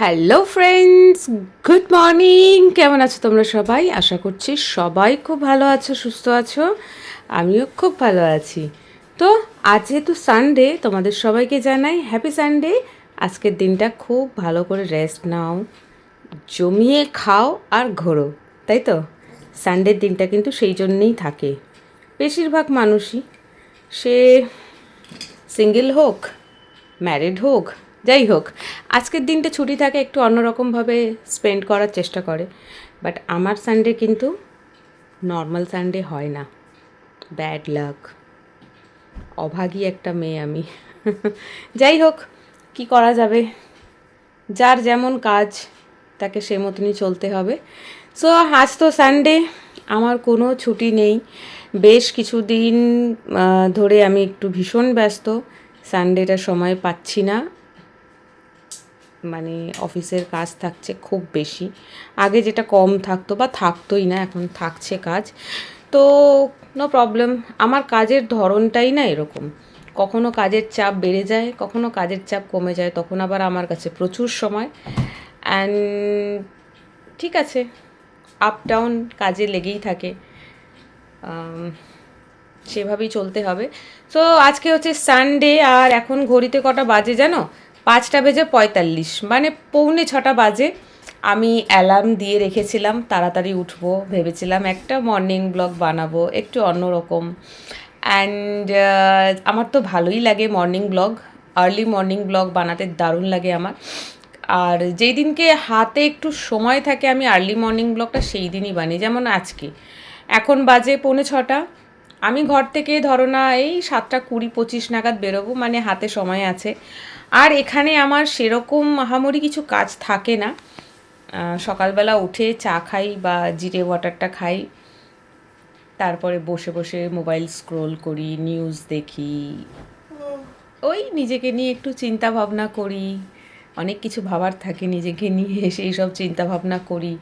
Hello friends, good morning. কেমন আছো তোমরা সবাই? আশা করছি সবাই খুব ভালো আছো, সুস্থ আছো। আমিও খুব ভালো আছি। তো আজ যেহেতু সানডে, তোমাদের সবাইকে জানাই হ্যাপি সানডে। আজকের দিনটা খুব ভালো করে রেস্ট নাও, জমিয়ে খাও আর ঘোরো, তাই তো? সানডের দিনটা কিন্তু সেই জন্যেই থাকে বেশিরভাগ মানুষই, সে সিঙ্গেল হোক, ম্যারিড হোক, যাই হোক, আজকের দিনটা ছুটি থাকে, একটু অন্যরকমভাবে স্পেন্ড করার চেষ্টা করে। বাট আমার সানডে কিন্তু নর্মাল সানডে হয় না। ব্যাড লাক, অভাগী একটা মেয়ে আমি। যাই হোক, কি করা যাবে, যার যেমন কাজ তাকে সে মতনই চলতে হবে। সো আজ তো সানডে, আমার কোনো ছুটি নেই। বেশ কিছুদিন ধরে আমি একটু ভীষণ ব্যস্ত, সানডেটা সময় পাচ্ছি না। মানে অফিসের কাজ থাকছে খুব বেশি, আগে যেটা কম থাকতো বা থাকতোই না, এখন থাকছে কাজ। তো নো প্রবলেম, আমার কাজের ধরনটাই না এরকম, কখনো কাজের চাপ বেড়ে যায়, কখনো কাজের চাপ কমে যায়, তখন আবার আমার কাছে প্রচুর সময়। অ্যান্ড ঠিক আছে, আপ ডাউন কাজে লেগেই থাকে, সেভাবেই চলতে হবে। সো আজকে হচ্ছে সানডে, আর এখন ঘড়িতে কটা বাজে জানো? 5:45, মানে 5:45 বাজে। আমি অ্যালার্ম দিয়ে রেখেছিলাম, তাড়াতাড়ি উঠবো ভেবেছিলাম, একটা মর্নিং ব্লগ বানাবো একটু অন্যরকম। অ্যান্ড আমার তো ভালোই লাগে morning blog, early morning blog বানাতে দারুণ লাগে আমার। আর যেই দিনকে হাতে একটু সময় থাকে আমি আর্লি মর্নিং ব্লগটা সেই দিনই বানাই, যেমন আজকে। এখন বাজে 5:45, আমি ঘর থেকে ধরো না এই 7:20-25 নাগাদ বেরোবো, মানে হাতে সময় আছে। আর এখানে আমার সেরকম আহামরি কিছু কাজ থাকে না। সকালবেলা উঠে চা খাই বা জিরে ওয়াটারটা খাই, তারপরে বসে বসে মোবাইল স্ক্রোল করি, নিউজ দেখি, ওই নিজেকে নিয়ে একটু চিন্তা ভাবনা করি। অনেক কিছু ভাবার থাকে নিজেকে নিয়ে, সেই সব চিন্তা ভাবনা করি,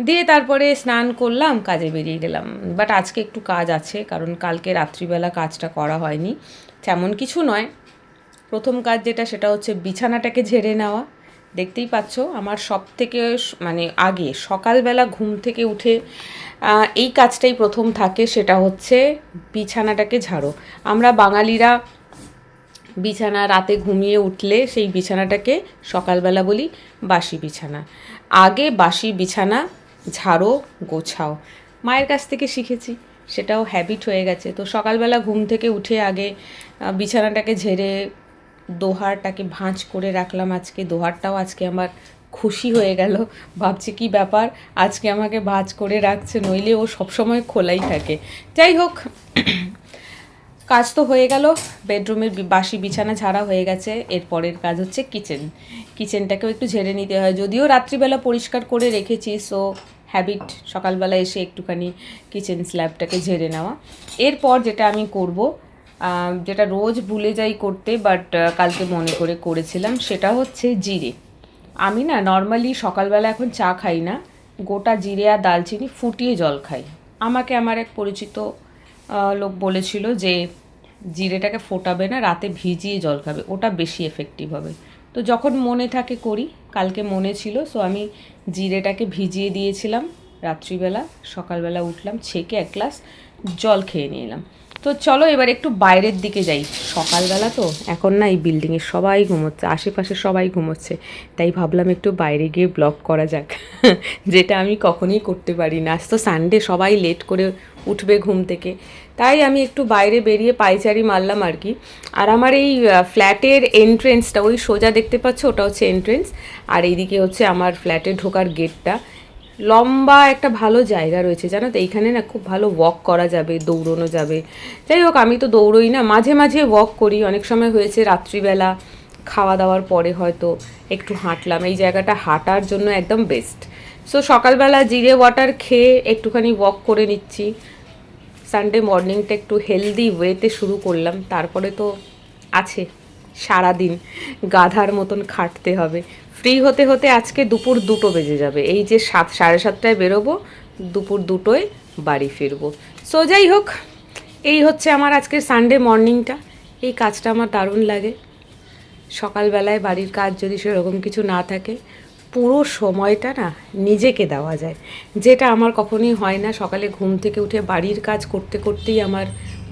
দিয়ে তারপরে স্নান করলাম, কাজে বেরিয়ে গেলাম। বাট আজকে একটু কাজ আছে, কারণ কালকে রাত্রিবেলা কাজটা করা হয়নি। তেমন কিছু নয়, প্রথম কাজ যেটা সেটা হচ্ছে বিছানাটাকে ঝেড়ে নেওয়া। দেখতেই পাচ্ছ আমার সব থেকে মানে আগে সকালবেলা ঘুম থেকে উঠে এই কাজটাই প্রথম থাকে, সেটা হচ্ছে বিছানাটাকে ঝাড়ো। আমরা বাঙালিরা বিছানা রাতে ঘুমিয়ে উঠলে সেই বিছানাটাকে সকালবেলা বলি বাসি বিছানা। আগে বাসি বিছানা ঝাড়ো, গোছাও, মায়ের কাছ থেকে শিখেছি, সেটাও হ্যাবিট হয়ে গেছে। তো সকালবেলা ঘুম থেকে উঠে আগে বিছানাটাকে ঝেড়ে দোহারটাকে ভাঁজ করে রাখলাম। আজকে দোহারটাও আজকে আমার খুশি হয়ে গেল, ভাবছি কি ব্যাপার আজকে আমাকে ভাঁজ করে রাখছে, নইলে ও সবসময় খোলাই থাকে। যাই হোক, কাজ তো হয়ে গেল, বেডরুমের বাসি বিছানা ঝাড়া হয়ে গেছে। এরপরের কাজ হচ্ছে কিচেনটাকেও একটু ঝেড়ে নিতে হয়, যদিও রাত্রিবেলা পরিষ্কার করে রেখেছি। সো হ্যাবিট সকালবেলা এসে একটুখানি কিচেন স্ল্যাবটাকে ঝেড়ে নেওয়া। এরপর যেটা আমি করব, যেটা রোজ ভুলে যাই করতে, বাট কালকে মনে করে করেছিলাম, সেটা হচ্ছে জিরে। আমি না নর্মালি সকালবেলা এখন চা খাই না, গোটা জিরে আর দালচিনি ফুটিয়ে জল খাই। আমাকে আমার এক পরিচিত লোক বলেছিল যে জিরেটাকে ফোটাবে না, রাতে ভিজিয়ে জল খাবে, ওটা বেশি এফেক্টিভ হবে। তো যখন মনে থাকে করি, কালকে মনে ছিল, সো আমি জিরেটাকে ভিজিয়ে দিয়েছিলাম রাত্রিবেলা। সকালবেলা উঠলাম, ছেঁকে এক গ্লাস জল খেয়ে নিলাম। তো চলো এবার একটু বাইরের দিকে যাই। সকালবেলা তো এখন না এই বিল্ডিংয়ে সবাই ঘুমোচ্ছে, আশেপাশে সবাই ঘুমোচ্ছে, তাই ভাবলাম একটু বাইরে গিয়ে ব্লগ করা যাক, যেটা আমি কখনোই করতে পারি না। আজ তো সানডে, সবাই লেট করে উঠবে ঘুম থেকে, তাই আমি একটু বাইরে বেরিয়ে পায়চারি মারলাম আর কি। আর আমার এই ফ্ল্যাটের এন্ট্রেন্সটা, ওই সোজা দেখতে পাচ্ছ, ওটা হচ্ছে এন্ট্রেন্স, আর এইদিকে হচ্ছে আমার ফ্ল্যাটে ঢোকার গেটটা। লম্বা একটা ভালো জায়গা রয়েছে জানো তো, এইখানে না খুব ভালো ওয়াক করা যাবে, দৌড়নো যাবে। যাই হোক, আমি তো দৌড়ই না, মাঝে মাঝে ওয়াক করি। অনেক সময় হয়েছে রাত্রিবেলা খাওয়া দাওয়ার পরে হয়তো একটু হাঁটলাম, এই জায়গাটা হাঁটার জন্য একদম বেস্ট। সো সকালবেলা জিরে ওয়াটার খেয়ে একটুখানি ওয়াক করে নিচ্ছি। সানডে মর্নিংটা একটু হেলদি ওয়েতে শুরু করলাম, তারপরে তো আছে সারাদিন গাধার মতন খাটতে হবে। ফ্রি হতে হতে আজকে দুপুর 2টো বেজে যাবে, এই যে 7-7:30টায় বেরোবো, দুপুর 2টোয় বাড়ি ফিরবো। সো যাই হোক, এই হচ্ছে আমার আজকের সানডে মর্নিংটা। এই কাজটা আমার দারুণ লাগে। সকালবেলায় বাড়ির কাজ যদি সেরকম কিছু না থাকে, পুরো সময়টা না নিজেকে দেওয়া যায়, যেটা আমার কখনোই হয় না। সকালে ঘুম থেকে উঠে বাড়ির কাজ করতে করতেই আমার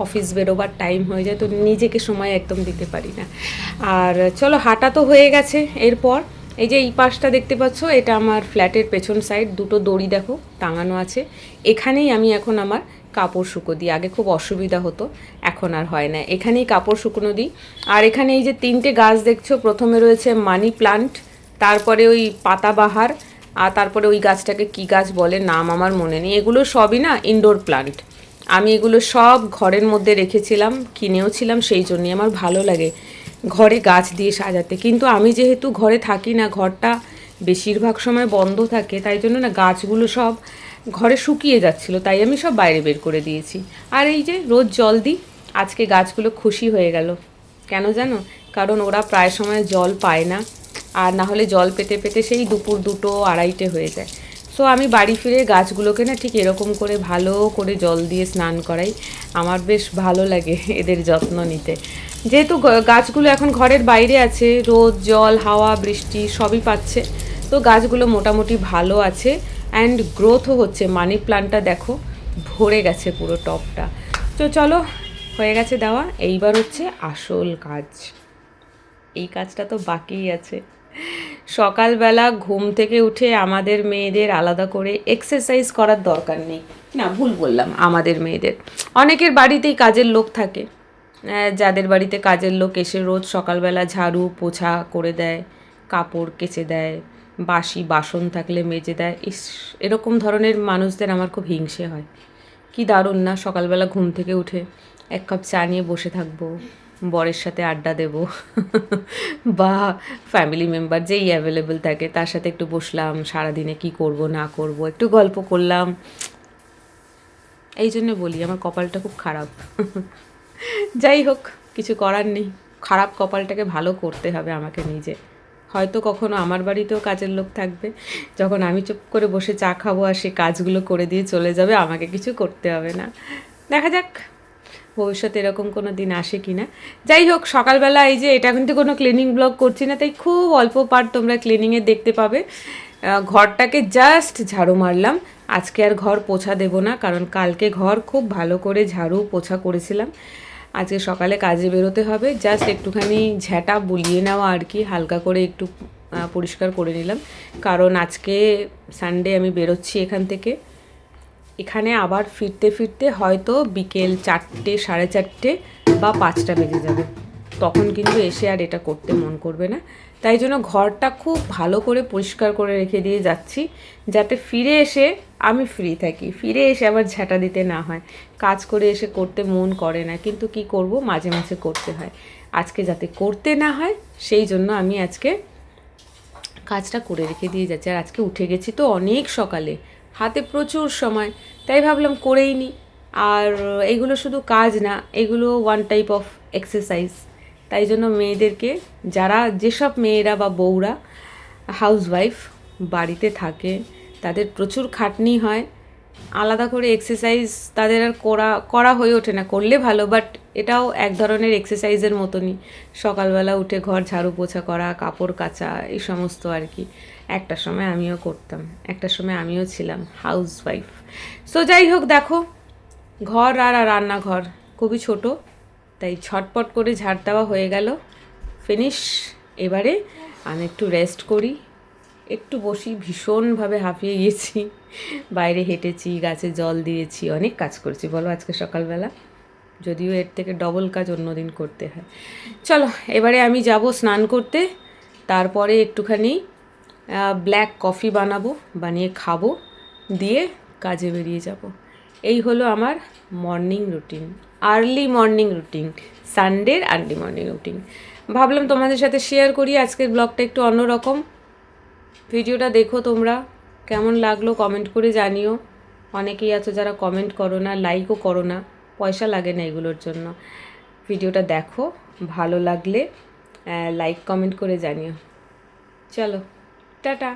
অফিস বেরোবার টাইম হয়ে যায়, তো নিজেকে সময় একদম দিতে পারি না। আর চলো, হাঁটা তো হয়ে গেছে। এরপর এই যে এই পাশটা দেখতে পাচ্ছ, এটা আমার ফ্ল্যাটের পেছন সাইড, দুটো দড়ি দেখো টাঙানো আছে। এখানেই আমি এখন আমার কাপড় শুকো দিই। আগে খুব অসুবিধা হতো, এখন আর হয় না। এখানেই কাপড় শুকনো দিই। আর এখানে এই যে 3টে গাছ দেখছো, প্রথমে রয়েছে মানি প্লান্ট, তারপরে ওই পাতাবাহার, আর তারপরে ওই গাছটাকে কি গাছ বলে নাম আমার মনে নেই। এগুলো সবই না ইনডোর প্লান্ট। আমি এগুলো সব ঘরের মধ্যে রেখেছিলাম, কিনেও ছিলাম, সেই জন্যই আমার ভালো লাগে ঘরে গাছ দিয়ে সাজাতে। কিন্তু আমি যেহেতু ঘরে থাকি না, ঘরটা বেশিরভাগ সময় বন্ধ থাকে, তাই জন্য না গাছগুলো সব ঘরে শুকিয়ে যাচ্ছিলো, তাই আমি সব বাইরে বের করে দিয়েছি। আর এই যে রোজ জল দিই। আজকে গাছগুলো খুশি হয়ে গেল, কেন জানো? কারণ ওরা প্রায় সময় জল পায় না, আর না হলে জল পেতে পেতে সেই দুপুর 2টো 2:30 হয়ে যায়। সো আমি বাড়ি ফিরে গাছগুলোকে না ঠিক এরকম করে ভালো করে জল দিয়ে স্নান করাই। আমার বেশ ভালো লাগে এদের যত্ন নিতে। যেহেতু গাছগুলো এখন ঘরের বাইরে আছে, রোদ জল হাওয়া বৃষ্টি সবই পাচ্ছে, তো গাছগুলো মোটামুটি ভালো আছে অ্যান্ড গ্রোথও হচ্ছে। মানি প্লান্টটা দেখো ভরে গেছে পুরো টপটা। তো চলো, হয়ে গেছে দেওয়া, এইবার হচ্ছে আসল কাজ। এই কাজটা তো বাকিই আছে। সকালবেলা ঘুম থেকে উঠে আমাদের মেয়েদের আলাদা করে এক্সারসাইজ করার দরকার নেই, না ভুল বললাম, আমাদের মেয়েদের, অনেকের বাড়িতেই কাজের লোক থাকে, যাদের বাড়িতে কাজের লোক এসে রোজ সকালবেলা ঝাড়ু পোছা করে দেয়, কাপড় কেচে দেয়, বাসি বাসন থাকলে মেজে দেয়। এরকম ধরনের মানুষদের আমার খুব হিংসে হয়। কি দারুণ না, সকালবেলা ঘুম থেকে উঠে 1 কাপ চা নিয়ে বসে থাকবো, বরের সাথে আড্ডা দেব বা ফ্যামিলি মেম্বার যেই অ্যাভেলেবেল থাকে তার সাথে একটু বসলাম, সারাদিনে কি করব না করব একটু গল্প করলাম। এই জন্য বলি আমার কপালটা খুব খারাপ। যাই হোক, কিছু করার নেই, খারাপ কপালটাকে ভালো করতে হবে আমাকে নিজে। হয়তো কখনো আমার বাড়িতেও কাজের লোক থাকবে, যখন আমি চুপ করে বসে চা খাবো আর সে কাজগুলো করে দিয়ে চলে যাবে, আমাকে কিছু করতে হবে না। দেখা যাক ভবিষ্যতে এরকম কোনো দিন আসে কি না। যাই হোক, সকালবেলা এই যে এটা কিন্তু কোনো ক্লিনিং ব্লগ করছি না, তাই খুব অল্প পার্ট তোমরা ক্লিনিংয়ে দেখতে পাবে। ঘরটাকে জাস্ট ঝাড়ু মারলাম। আজকে আর ঘর পোছা দেব না, কারণ কালকে ঘর খুব ভালো করে ঝাড়ু পোছা করেছিলাম। আজকে সকালে কাজে বেরোতে হবে, জাস্ট একটুখানি ঝ্যাঁটা বুলিয়ে নেওয়া আর কি, হালকা করে একটু পরিষ্কার করে নিলাম। কারণ আজকে সানডে আমি বেরোচ্ছি এখান থেকে, এখানে আবার ফিরতে ফিরতে হয়তো বিকেল 4টে 4:30 বা 5টা বেজে যাবে। তখন কিন্তু এসে আর এটা করতে মন করবে না, তাই জন্য ঘরটা খুব ভালো করে পরিষ্কার করে রেখে দিয়ে যাচ্ছি, যাতে ফিরে এসে আমি ফ্রি থাকি, ফিরে এসে আবার ঝাঁটা দিতে না হয়। কাজ করে এসে করতে মন করে না, কিন্তু কি করব, মাঝে মাঝে করতে হয়। আজকে যাতে করতে না হয় সেই জন্য আমি আজকে কাজটা করে রেখে দিয়ে যাচ্ছি। আর আজকে উঠে গেছি তো অনেক সকালে, হাতে প্রচুর সময়, তাই ভাবলাম করেই নিই। আর এইগুলো শুধু কাজ না, এগুলো ওয়ান টাইপ অফ এক্সারসাইজ। তাই জন্য মেয়েদেরকে, যারা যেসব মেয়েরা বা বউরা হাউসওয়াইফ বাড়িতে থাকে, তাদের প্রচুর খাটনি হয়, আলাদা করে এক্সারসাইজ তাদের আর করা হয়ে ওঠে না। করলে ভালো, বাট এটাও এক ধরনের এক্সারসাইজের মতনই। সকালবেলা উঠে ঘর ঝাড়ু পোছা করা, কাপড় কাচা, এই সমস্ত আর কি। একটা সময় আমিও করতাম, একটা সময় আমিও ছিলাম হাউসওয়াইফ। সো যাই হোক, দেখো ঘর আর রান্নাঘর খুবই ছোট, তাই ছটপট করে ঝাড় দেওয়া হয়ে গেল, ফিনিশ। এবারে আমি একটু রেস্ট করি, একটু বসি, ভীষণভাবে হাঁপিয়ে গিয়েছি, বাইরে হেঁটেছি, গাছে জল দিয়েছি, অনেক কাজ করেছি বলো আজকে সকালবেলা, যদিও এর থেকে ডবল কাজ অন্য দিন করতে হয়। চলো এবারে আমি যাব স্নান করতে, তারপরে একটুখানি ব্ল্যাক কফি বানাবো, বানিয়ে খাবো, দিয়ে কাজে বেরিয়ে যাব। এই হলো আমার morning routine, early morning routine, সানডের আর্লি মর্নিং রুটিন। ভাবলাম তোমাদের সাথে শেয়ার করি, আজকের ব্লগটা একটু অন্যরকম। ভিডিওটা দেখো তোমরা, কেমন লাগলো কমেন্ট করে জানিও। অনেকেই আছো যারা কমেন্ট করো না, লাইকও করো না, পয়সা লাগে না এগুলোর জন্য। ভিডিওটা দেখো, ভালো লাগলে লাইক কমেন্ট করে জানিও। চলো টাটা।